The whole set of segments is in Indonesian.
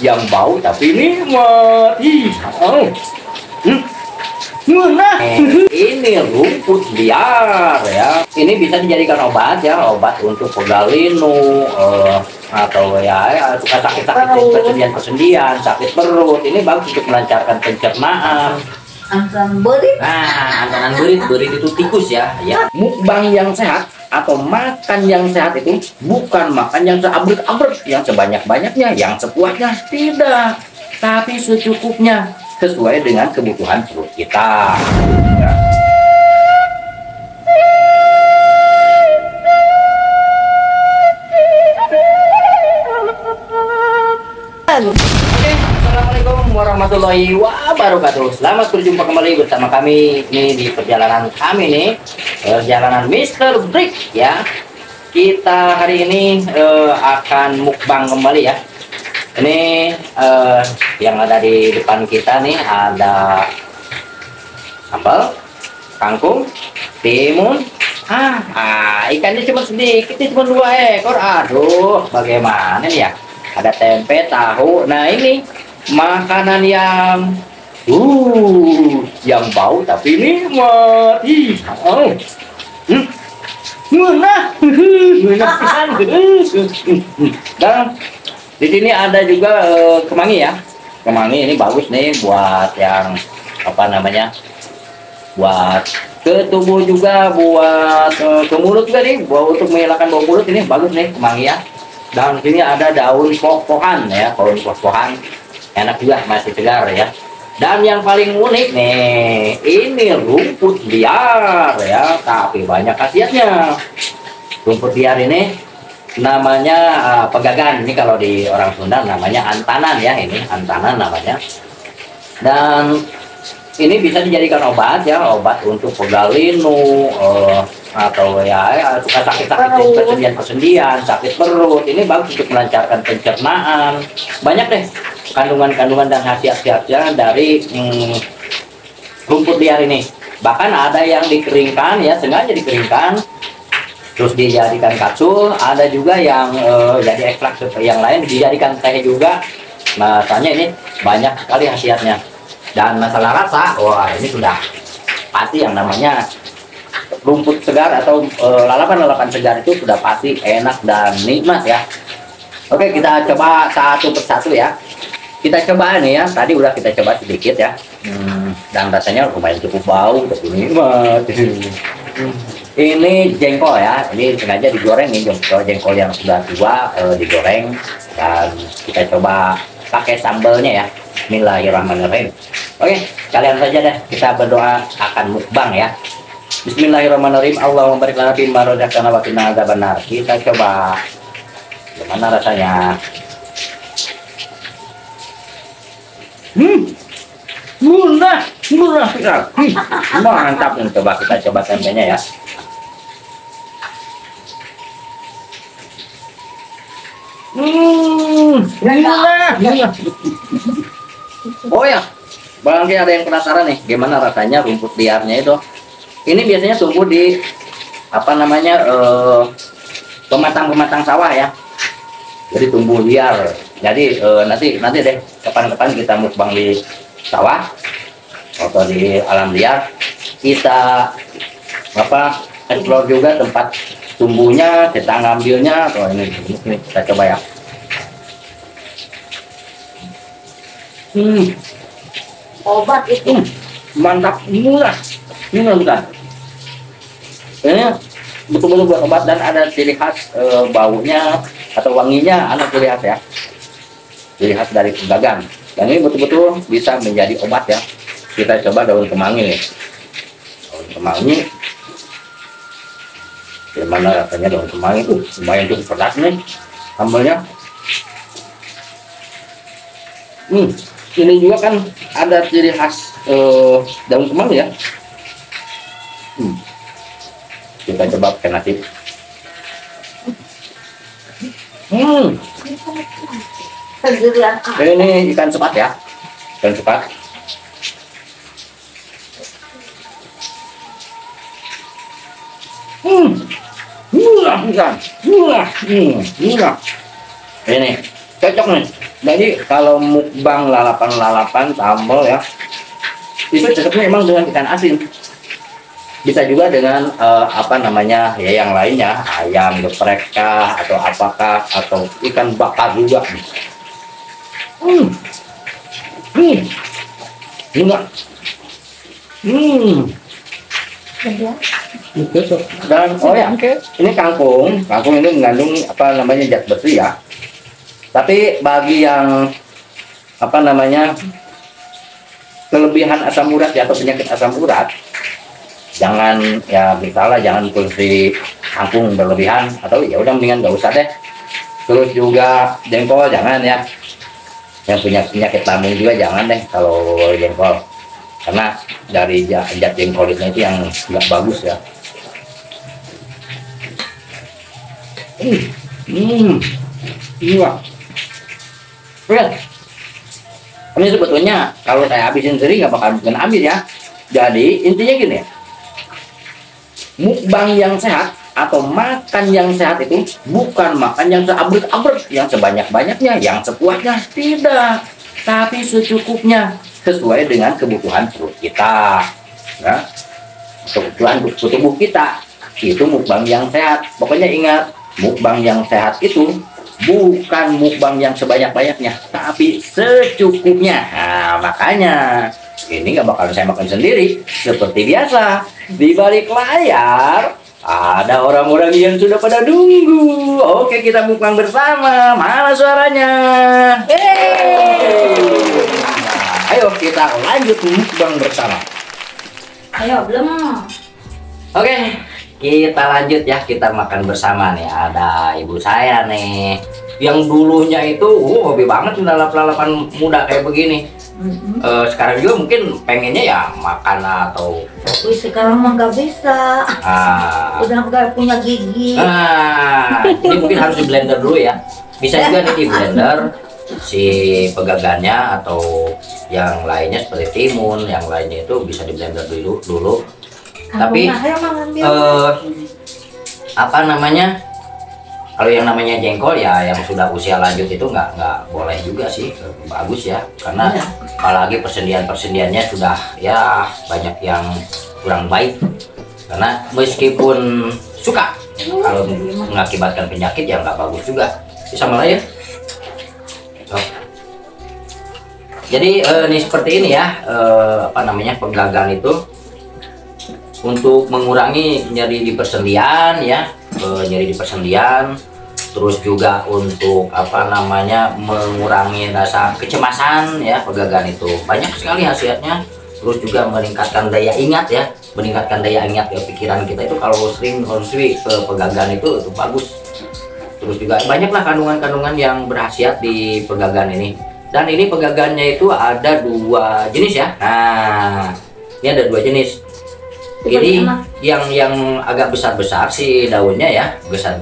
yang bau tapi nikmat. Nah, ini rumput liar ya. Ini bisa dijadikan obat ya, obat untuk pegal linu, atau ya suka sakit-sakit persendian, sakit perut. Ini bagus untuk melancarkan pencernaan. Antan berit. Nah, antanan berit itu tikus ya. Mukbang yang sehat atau makan yang sehat itu bukan makan yang seabrek-abrek, yang sebanyak-banyaknya, yang sepuasnya, tidak, tapi secukupnya, sesuai dengan kebutuhan perut kita. Ya. Oke, assalamualaikum warahmatullahi wabarakatuh. Selamat berjumpa kembali bersama kami ini di perjalanan kami nih, perjalanan Mr. Brick ya. Kita hari ini akan mukbang kembali ya. Ini yang ada di depan kita nih ada sambal, kangkung, timun. Ikannya cuma sedikit, cuma 2 ekor. Aduh, bagaimana nih ya? Ada tempe, tahu. Nah, ini makanan yang bau tapi nikmat. Dan di sini ada juga kemangi ya. Kemangi ini bagus nih buat yang apa namanya? Buat ke tubuh juga, buat ke mulut juga nih, buat untuk menghilangkan bau mulut ini bagus nih kemangi ya. Dan sini ada daun poh-pohan ya, daun poh-pohan. Enak juga, masih segar ya. Dan yang paling unik nih, ini rumput liar ya, tapi banyak khasiatnya. Rumput liar ini namanya pegagan. Ini kalau di orang Sunda namanya antanan ya, ini antanan namanya. Dan ini bisa dijadikan obat ya, obat untuk pegal linu, atau ya suka sakit-sakit persendian, sakit perut. Ini bagus untuk melancarkan pencernaan. Banyak deh kandungan-kandungan dan khasiat-khasiatnya dari rumput liar ini. Bahkan ada yang dikeringkan ya, sengaja dikeringkan terus dijadikan kapsul. Ada juga yang jadi ekstrak yang lain dijadikan teh juga. Makanya ini banyak sekali khasiatnya. Dan masalah rasa, wah ini sudah pasti yang namanya rumput segar atau lalapan-lalapan segar itu sudah pasti enak dan nikmat ya. Oke, kita coba satu persatu ya. Kita coba nih ya, tadi udah kita coba sedikit ya. Dan rasanya lumayan cukup bau, tapi nikmat. Ini jengkol ya, ini sengaja digoreng nih, jengkol yang sudah tua digoreng. Dan kita coba pakai sambalnya ya. Bismillahirrahmanirrahim. Oke, kalian saja deh, kita berdoa akan mukbang ya. Bismillahirrahmanirrahim. Allahumma barik lana fi ma razaqtana wa qina adzabannar. Kita coba gimana rasanya. Murah sekali. Mantap nih, kita coba tempenya ya. Murah. Oh ya, barangkali ada yang penasaran nih, gimana rasanya rumput liarnya itu. Ini biasanya tumbuh di apa namanya pematang sawah ya. Jadi tumbuh liar. Jadi nanti deh kapan-kapan kita mukbang di sawah atau di alam liar. Kita explore juga tempat tumbuhnya, kita ngambilnya. Atau ini kita coba ya. Obat itu Mantap, murah bukan? Ini betul-betul buat obat dan ada ciri khas baunya atau wanginya, ada ciri khas ya, ciri khas dari pegagan. Dan ini betul-betul bisa menjadi obat ya. Kita coba daun kemangi nih, daun kemangi. Gimana rasanya daun kemangi? Lumayan cukup pedas nih sambalnya. Ini juga kan ada ciri khas daun kemangi ya. Kita coba pakai nasi. Ini ikan sepat ya, ikan sepat. Murah. Ini cocok nih. Jadi kalau mukbang lalapan sambal ya, itu cocoknya emang dengan ikan asin. Bisa juga dengan apa namanya ya yang lainnya, ayam geprek kah atau apakah, atau ikan bakar juga. Enggak. Dan oh ya, ini kangkung ini mengandung apa namanya zat besi ya. Tapi bagi yang apa namanya kelebihan asam urat ya, atau penyakit asam urat, jangan ya, misalnya jangan konsumsi kangkung berlebihan, atau ya udah mendingan nggak usah deh. Terus juga jengkol jangan ya, yang punya penyakit lambung juga jangan deh kalau jengkol, karena dari zat jengkolnya itu yang nggak bagus ya. Iya. Ini sebetulnya kalau saya habisin sendiri nggak bakal bikin habis ya. Jadi intinya gini, mukbang yang sehat atau makan yang sehat itu bukan makan yang seabrek-abrek, yang sebanyak-banyaknya, yang sepuasnya, tidak, tapi secukupnya, sesuai dengan kebutuhan perut kita, ya, kebutuhan tubuh kita. Itu mukbang yang sehat. Pokoknya ingat, mukbang yang sehat itu bukan mukbang yang sebanyak-banyaknya, tapi secukupnya. Nah, makanya ini nggak bakal saya makan sendiri. Seperti biasa, di balik layar ada orang-orang yang sudah pada nunggu. Oke, kita mukbang bersama. Mana suaranya? Nah, ayo kita lanjut mukbang bersama. Ayo, belum. Oke, kita lanjut ya, kita makan bersama nih. Ada ibu saya nih, yang dulunya itu hobi banget lalapan muda kayak begini. Sekarang juga mungkin pengennya ya makan atau Sekarang mah nggak bisa. Udah nggak punya gigi. Ini mungkin harus di blender dulu ya. Bisa juga nih di blender si pegagannya, atau yang lainnya seperti timun, yang lainnya itu bisa di blender dulu. Tapi apa namanya, kalau yang namanya jengkol ya, yang sudah usia lanjut itu nggak boleh juga sih, bagus ya, karena apalagi persendiannya sudah ya banyak yang kurang baik, karena meskipun suka, kalau mengakibatkan penyakit ya nggak bagus juga. Bisa malah ya. Jadi ini seperti ini ya, apa namanya, pegagan itu untuk mengurangi nyeri di persendian ya, nyeri di persendian, terus juga untuk apa namanya, mengurangi rasa kecemasan ya. Pegagan itu banyak sekali khasiatnya, terus juga meningkatkan daya ingat ya, pikiran kita itu kalau sering konsumsi pegagan itu bagus. Terus juga banyaklah kandungan-kandungan yang berkhasiat di pegagan ini. Dan ini pegagannya itu ada 2 jenis ya. Nah, ini ada 2 jenis. Ini yang agak besar sih daunnya ya, besar,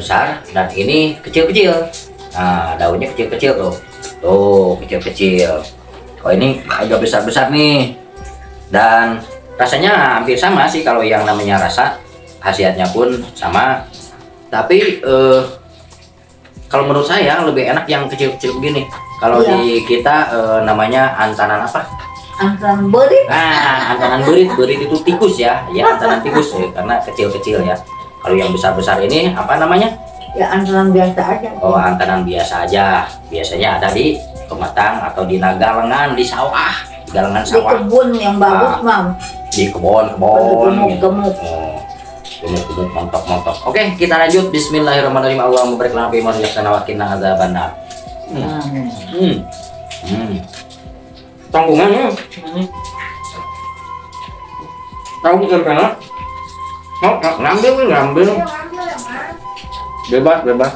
dan ini kecil-kecil. Nah, daunnya kecil-kecil tuh kecil-kecil. Oh, ini agak besar nih, dan rasanya hampir sama sih. Kalau yang namanya rasa, khasiatnya pun sama, tapi kalau menurut saya lebih enak yang kecil-kecil begini. Kalau di kita namanya antanan apa? Antanan berit. Nah, antanan berit itu tikus ya, antanan tikus ya, karena kecil-kecil ya. Kalau yang besar ini apa namanya? Ya, antanan biasa aja. Oh, antanan biasa aja. Biasanya ada di pematang atau di galengan, di sawah, galengan sawah. Di kebun yang bagus, Mam. Di kebun. Gemuk. Gemuk montok. Oke, kita lanjut. Bismillahirrahmanirrahim. Allahumma barik lana fi ma razaqtana wa qina adzabannar. Tanggungannya tahu bukan karena mau ngambil bebas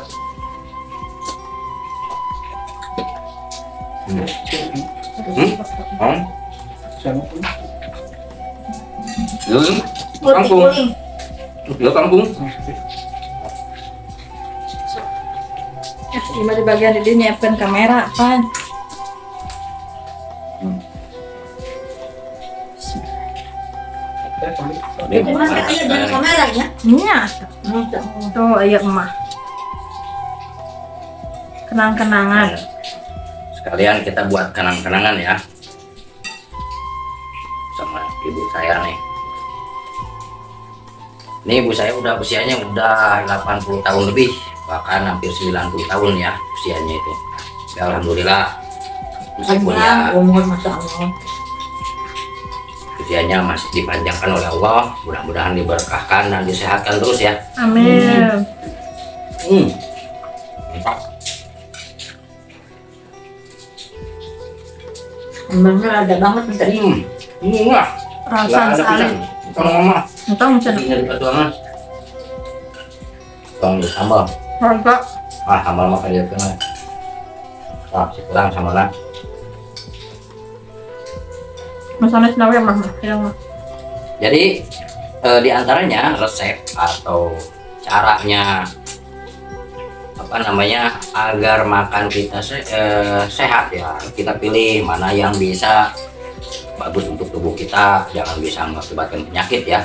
kangkung Cuma di bagian ini nyiapkan kamera kan. Masih aja dengan kameranya. Iya. Tuh, ayo emak. Kenang-kenangan. Kalian kita buat kenang-kenangan ya sama ibu saya nih. Ini ibu saya udah usianya udah 80 tahun lebih, bahkan hampir 90 tahun ya usianya itu. Ya, alhamdulillah meskipun ya umur Masya Allah. usianya masih dipanjangkan oleh Allah, mudah-mudahan diberkahkan dan disehatkan terus ya. Amin. Mantap. Emangnya ada banget tadi. Enggak. Rasa sekali. Kalau mama Entah macam ini ada perjuangan. Tong sambal. harga. Sambal mah kayak kena. Sekarang sambal lah. Masalahnya kenapa ya mah? Jadi di antaranya resep atau caranya apa namanya agar makan kita sehat ya, kita pilih mana yang bisa bagus untuk tubuh kita, jangan bisa mengakibatkan penyakit ya.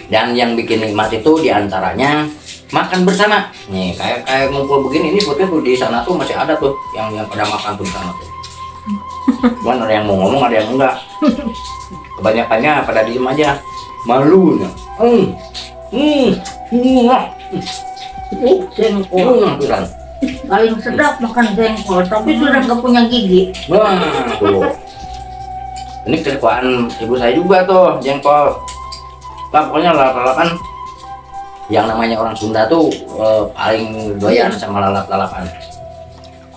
Dan yang bikin nikmat itu diantaranya makan bersama. Nih kayak ngumpul begini, ini foto tuh di sana tuh masih ada tuh yang pada makan tuh bersama tuh. Cuman ada yang mau ngomong, ada yang enggak. Kebanyakannya pada diem aja, malu nih. Jengkol. Paling sedap makan jengkol, tapi sudah nggak punya gigi. Wah, tuh. Ini kesukaan ibu saya juga tuh, jengkol. Nah, pokoknya lalap-lalapan yang namanya orang Sunda tuh paling doyan sama lalap-lalapan.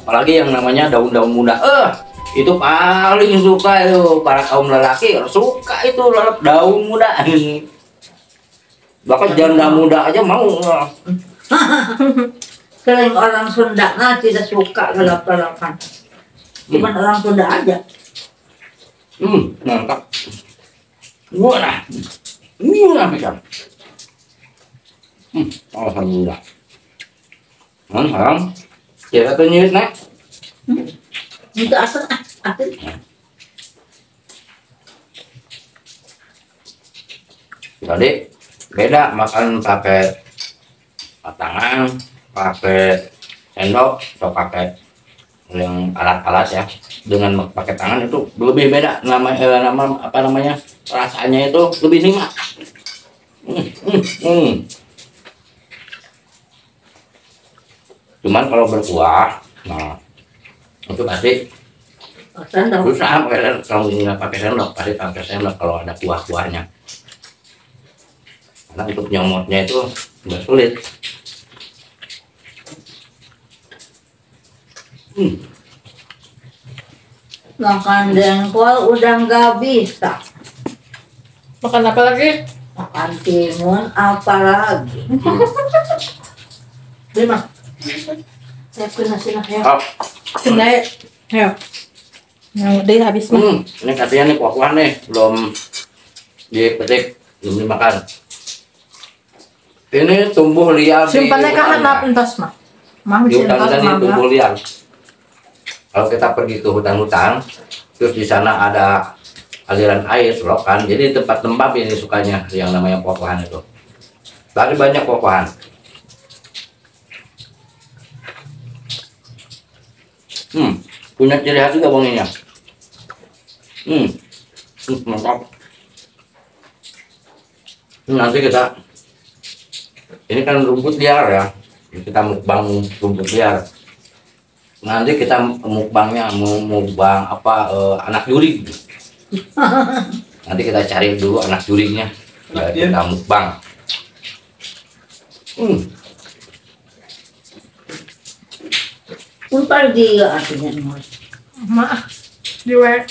Apalagi yang namanya daun-daun muda. Itu paling suka itu para kaum lelaki, suka itu lalap daun muda. Bahkan janda muda aja mau. Selain orang Sunda tidak suka lalap-lalapan. Cuman orang Sunda aja. Mantap. Murah bisa. Alhamdulillah. Sekarang kita tuh nyuit nek. Itu asal asal. Jadi beda makan pakai tangan, pakai sendok atau pakai yang alat-alat ya. Dengan pakai tangan itu lebih beda, nama apa namanya, rasanya itu lebih nikmat. Cuman kalau berkuah, nah itu pasti Sendok. susah kalau nggak pakai sendok, pasti pakai sendok kalau ada kuah-kuahnya. Karena untuk nyomotnya itu nggak sulit. Makan jengkol udah nggak bisa. Makan apa lagi? Makan timun apa lagi? Lima. Saya kena sini ya. Kendai. Ayo. Yang udah habis mah. Ini katanya nih kuah-kuah nih belum dipetik, belum dimakan. Ini tumbuh liar. Simpannya ke handap entos mah. Mah Di bisa entos hutan ini tumbuh mah. liar. Kalau kita pergi ke hutan-hutan, terus di sana ada aliran air, selokan, jadi tempat lembab ini sukanya yang namanya kuah-kuahan itu. Tadi banyak kuah-kuahan. Punya ciri khas juga wanginya. Mantap. Nanti kita, ini kan rumput liar ya, kita mukbang rumput liar. Nanti kita mukbangnya mukbang apa, anak jurig. Nanti kita cari dulu anak jurignya, ya, kita mukbang. Untar dia artinya mas. Maaf. Diwe.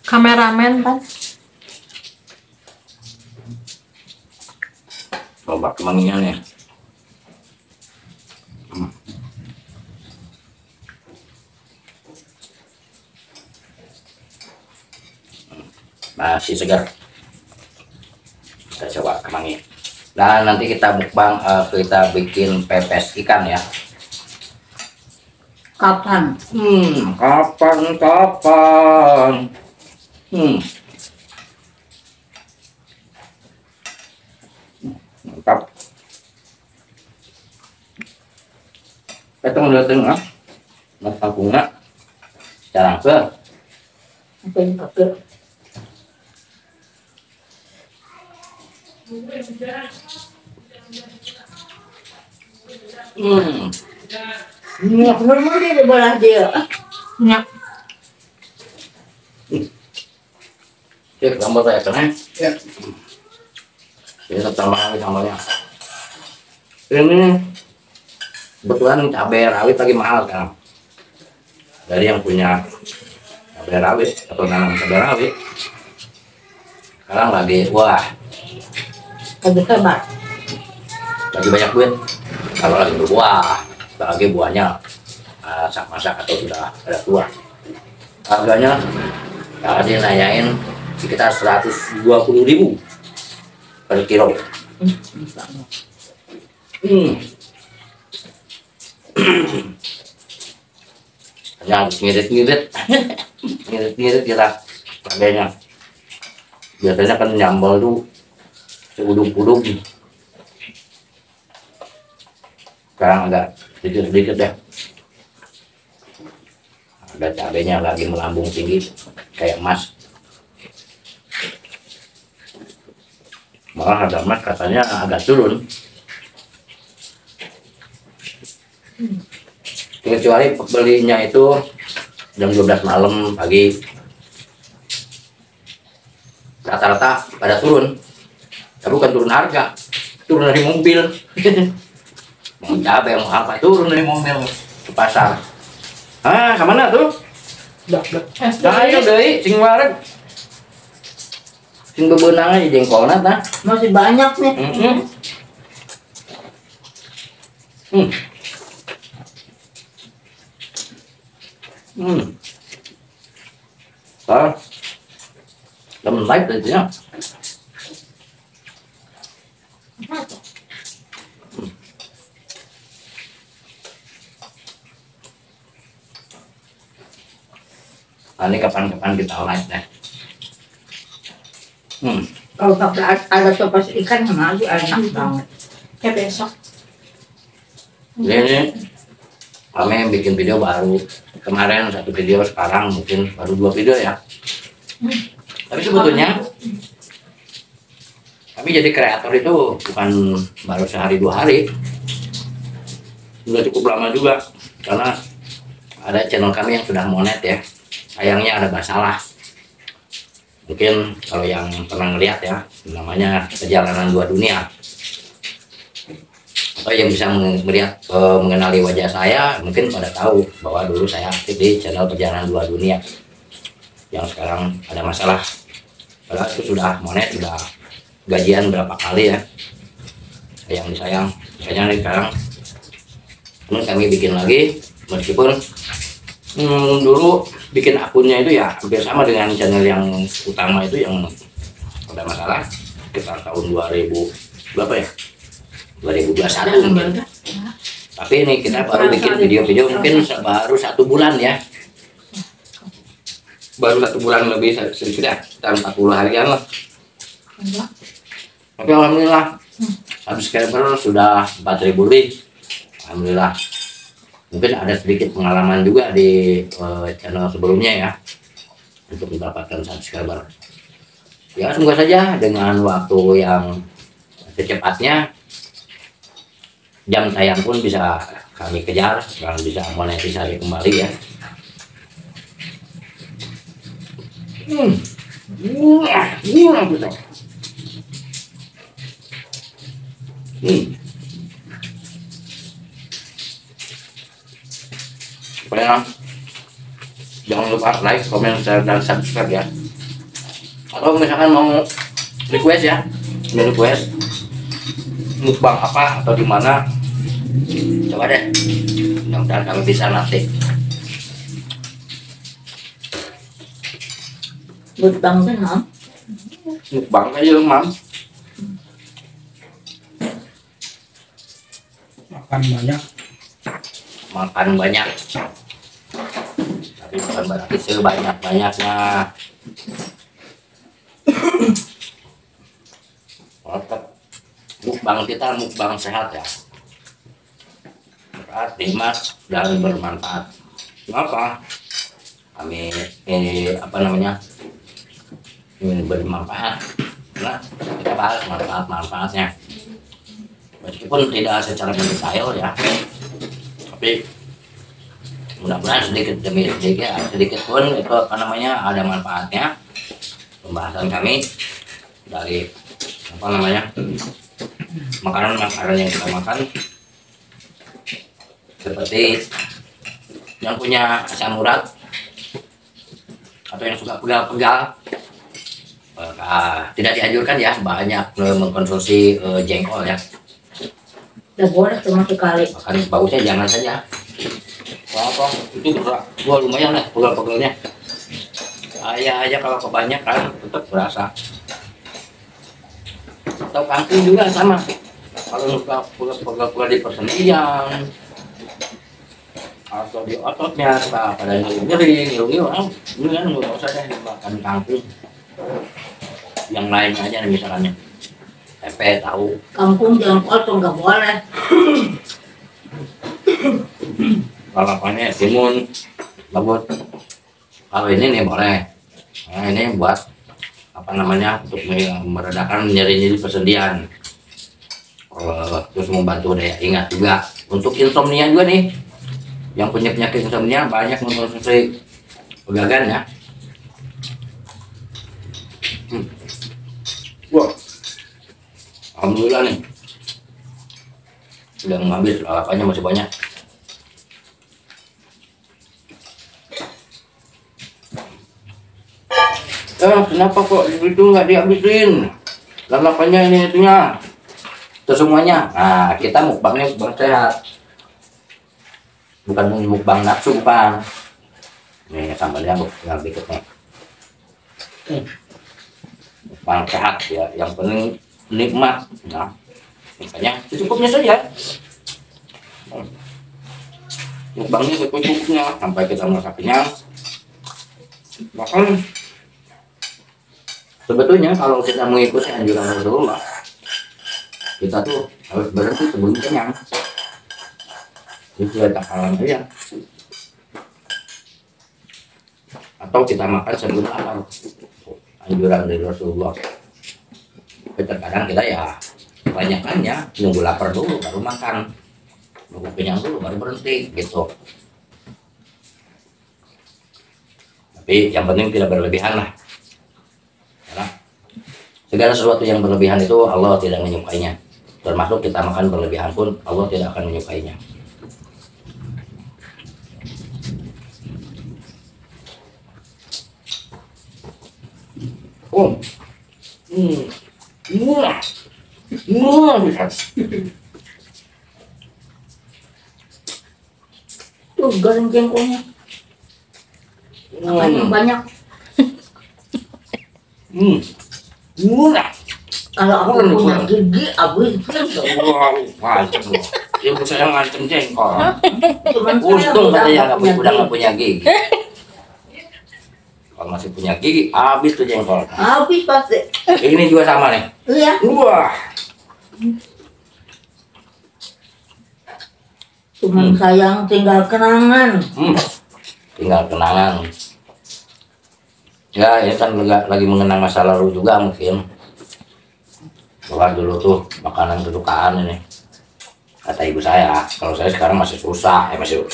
Kameramen kan. Coba kemanginya nih. Masih segar. Kita coba kemangi. Dan nanti kita mukbang, kita bikin pepes ikan ya. Kapan? Kapan. Mantap. Kita ngeliatin nggak? Nggak Sekarang ke. Apa yang pakai? Minyak normal dia di bawah dia. Nyak. Cek sambal saya kan? Ya. Ini tambah lagi sambalnya. Ini kebetulan cabai rawit lagi mahal kan. Dari yang punya cabai rawit atau nanam cabai rawit. Sekarang lagi wah, Lagi hebat. lagi banyak duit. Kalau lagi berbuah, lagi buahnya masak-masak atau sudah ada tua. Harganya tadi nanyain sekitar 120.000 per kilo. Hanya harus ngirit-ngirit, ngirit-ngirit kita harganya. Biasanya kan nyambal tuh seuduk-uduk. Sekarang agak sedikit-sedikit ya. Ada cabenya lagi melambung tinggi kayak emas. Malah harga emas katanya agak turun. Kecuali belinya itu jam 12 malam pagi. Rata-rata pada turun. Tapi bukan turun harga, turun dari mobil. Mau cabai mau apa turun dari mobil ke pasar. Ah, kemana tuh? Ayo deh, sing wareg. Sing bebenang aja jengkolna tah. Masih banyak nih. Temen live tadi ya. Ini kapan-kapan kita live deh. Kalau pakai ada topas ikan sama aja enak banget. Kayak besok. Ini kami bikin video baru. Kemarin 1 video, sekarang mungkin baru 2 video ya. Tapi sebetulnya kami jadi kreator itu bukan baru sehari 2 hari. Sudah cukup lama juga. Karena ada channel kami yang sudah monet ya. Sayangnya ada masalah. Mungkin kalau yang pernah ngeliat ya, namanya Perjalanan 2 Dunia. Atau yang bisa melihat mengenali wajah saya, mungkin pada tahu bahwa dulu saya aktif di channel Perjalanan 2 Dunia. Yang sekarang ada masalah. Padahal itu sudah monet, sudah gajian berapa kali ya. Sayang. Makanya sekarang kami bikin lagi, meskipun dulu bikin akunnya itu ya hampir sama dengan channel yang utama itu yang ada masalah sekitar tahun 2000 berapa ya, 2021 mungkin. Tapi ini kita baru bikin video-video mungkin baru 1 bulan ya, baru 1 bulan lebih sedikit ya, sekitar 40 harian lah. Tapi alhamdulillah subscriber sudah 4.000 lebih, alhamdulillah. Mungkin ada sedikit pengalaman juga di channel sebelumnya ya untuk mendapatkan subscriber. Ya semoga saja dengan waktu yang secepatnya jam tayang pun bisa kami kejar dan bisa monetisasi kembali ya. Supaya jangan lupa like, komen, share, dan subscribe ya. Atau misalkan mau request ya, request mukbang apa atau di mana, coba deh, mudah-mudahan kami bisa nanti. Mukbang kan, Mam? Mukbang aja mam. Makan banyak. Tapi bukan berarti sebanyak-banyaknya. Mukbang kita mukbang sehat ya. Sehat, nikmat, dan bermanfaat. Kenapa? kami apa namanya ingin bermanfaat, karena kita bahas manfaatnya meskipun tidak secara mendetail ya, tapi mudah-mudahan sedikit demi sedikit pun itu apa namanya ada manfaatnya pembahasan kami dari apa namanya makanan yang kita makan, seperti yang punya asam urat atau yang suka pegal-pegal, tidak dianjurkan ya banyak mengkonsumsi jengkol ya. Tidak boleh cuma sekali. Makan bagusnya jangan saja. Apa itu gua lumayan lah pegal-pegalnya. Ayah aja kalau kebanyakan tetap berasa. Atau kangkung juga sama. Kalau suka pegal-pegal di persendian atau di ototnya suka pada nyeri ini kan nggak usah deh makan kangkung. Yang lain aja nih misalnya tempe, tahu. Kangkung jangan potong, nggak boleh. Lalapannya timun, lembut. Kalau ini nih boleh. Nah, ini buat apa namanya untuk meredakan nyeri-nyeri persendian. Terus membantu daya ingat juga. Untuk insomnia juga nih. Yang punya penyakit insomnia banyak mengkonsumsi pegagan ya. Wah, alhamdulillah nih. Sudah habis, lalapannya masih banyak. Kenapa kok itu nggak dihabisin? Lalapannya ini itunya. Itu semuanya. Nah, kita mukbangnya mukbang sehat. Bukan mukbang nafsu, bukan. Nih sambalnya tinggal dikit nih. Mukbang sehat ya, yang penting nikmat. Nah, makanya secukupnya saja. Mukbangnya secukupnya sampai kita merasa kenyang. Bahkan sebetulnya kalau kita mengikuti anjuran Rasulullah, kita tuh harus berhenti sebelum kenyang. Itu ada halang aja. Atau kita makan sebelum lapar. Anjuran dari Rasulullah. Tapi terkadang kita ya kebanyakannya nunggu lapar dulu baru makan, nunggu kenyang dulu baru berhenti gitu. Tapi yang penting tidak berlebihan lah. Karena segala sesuatu yang berlebihan itu Allah tidak menyukainya. Termasuk kita makan berlebihan pun Allah tidak akan menyukainya. Oh, murah, bisa. Tuh goreng jengkolnya. Makan banyak. Murah. Kalau aku punya gigi, habis. Wah, ibu saya ngancem jengkol. Cuman Untung saya udah nggak punya gigi. Kalau masih punya gigi, habis tuh jengkol. Habis pasti. Ini juga sama nih. Iya. Wah. Cuman sayang tinggal kenangan. Tinggal kenangan. Ya, ini kan lagi mengenang masa lalu juga mungkin. Bahwa dulu tuh makanan kesukaan ini. Kata ibu saya, kalau saya sekarang masih susah, masih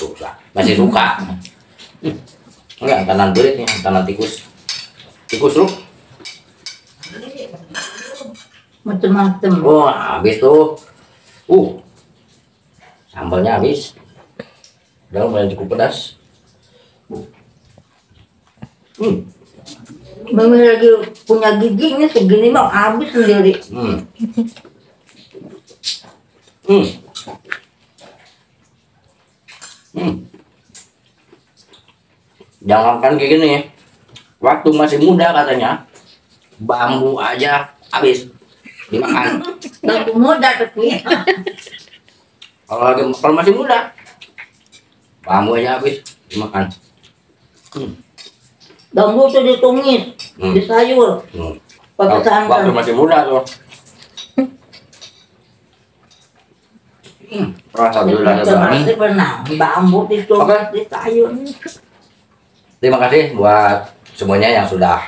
suka. Enggak, tanam berit nih, tanam tikus. Tikus lu? Macem-macem. Wah, habis tuh. Sambalnya habis. Udah mulai cukup pedas. Mami lagi punya gigi ini segini mah habis sendiri. Jangankan kayak gini, waktu masih muda katanya bambu aja habis dimakan. Bambu muda tapi. Kalau masih muda bambu aja habis dimakan. Bambu tuh ditumis, disayur, pakai santan. Waktu masih muda tuh. Alhamdulillah. Pernah bambu ditumis, disayur. Terima kasih buat semuanya yang sudah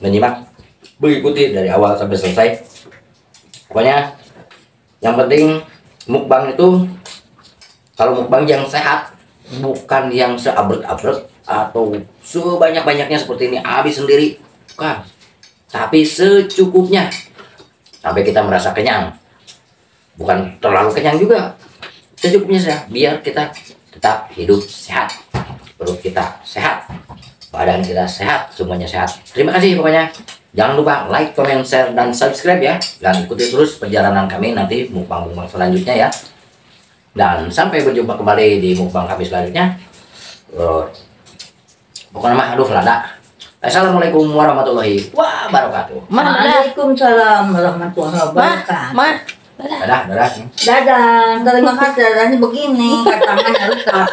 menyimak, mengikuti dari awal sampai selesai. Pokoknya yang penting mukbang itu, kalau mukbang yang sehat, bukan yang seabrek-abrek atau sebanyak-banyaknya seperti ini habis sendiri, bukan, tapi secukupnya sampai kita merasa kenyang. Bukan terlalu kenyang juga, secukupnya saja, biar kita tetap hidup sehat, perut kita sehat, badan kita sehat, semuanya sehat. Terima kasih pokoknya. Jangan lupa like, comment, share, dan subscribe ya. Dan ikuti terus perjalanan kami nanti mukbang-mukbang selanjutnya ya. Dan sampai berjumpa kembali di mukbang kami selanjutnya. Pokoknya mah aduh lada. Assalamualaikum warahmatullahi wabarakatuh. Waalaikumsalam warahmatullahi wabarakatuh. Ma. Dadah, dadah. Dadah, terima kasih. Dadahnya begini, tangannya rusak.